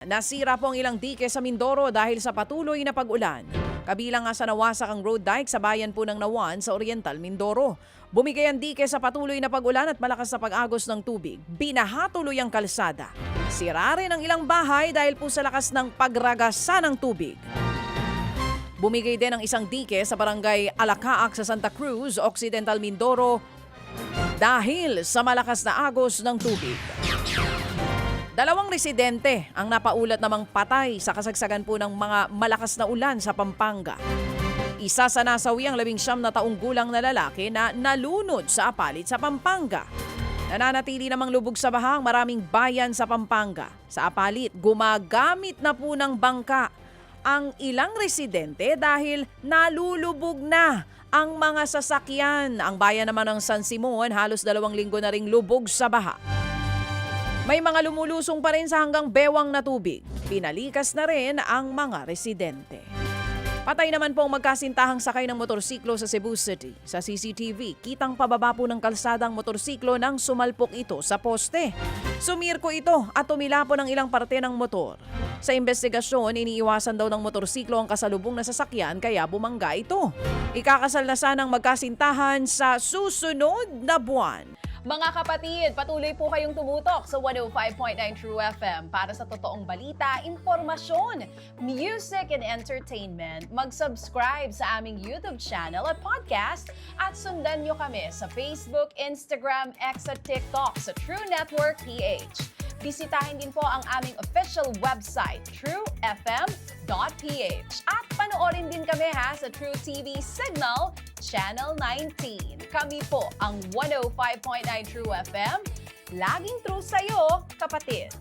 Nasira po ang ilang dike sa Mindoro dahil sa patuloy na pag-ulan. Kabilang nga sa nawasak ang road dike sa bayan po ng Nawan sa Oriental, Mindoro. Bumigay ang dike sa patuloy na pag-ulan at malakas na pag-agos ng tubig. Binaha tuloy ang kalsada. Sira rin ang ilang bahay dahil po sa lakas ng pagragasa ng tubig. Bumigay din ang isang dike sa barangay Alacaak sa Santa Cruz, Occidental Mindoro dahil sa malakas na agos ng tubig. 2 residente ang napaulat namang patay sa kasagsagan po ng mga malakas na ulan sa Pampanga. Isa sa nasawi ang 19 na taong gulang na lalaki na nalunod sa apalit sa Pampanga. Nananatili namang lubog sa baha ang maraming bayan sa Pampanga. Sa apalit, gumagamit na po ng bangka ang ilang residente dahil nalulubog na ang mga sasakyan. Ang bayan naman ng San Simon halos 2 linggo na ring lubog sa baha. May mga lumulusong pa rin sa hanggang bewang na tubig. Pinalikas na rin ang mga residente. Patay naman po ang magkasintahang sakay ng motorsiklo sa Cebu City. Sa CCTV, kitang pababa po ng kalsadang motorsiklo nang sumalpok ito sa poste. Sumirko ito at tumila po ng ilang parte ng motor. Sa investigasyon, iniiwasan daw ng motorsiklo ang kasalubong na sasakyan kaya bumangga ito. Ikakasal na sanang magkasintahan sa susunod na buwan. Mga kapatid, patuloy po kayong tumutok sa 105.9 True FM para sa totoong balita, impormasyon, music and entertainment. Mag-subscribe sa aming YouTube channel at podcast at sundan nyo kami sa Facebook, Instagram, X at TikTok sa True Network PH. Bisitahin din po ang aming official website, truefm.ph. At panoorin din kami sa True TV Signal, Channel 19. Kami po ang 105.9 True FM. Laging true sa'yo, kapatid.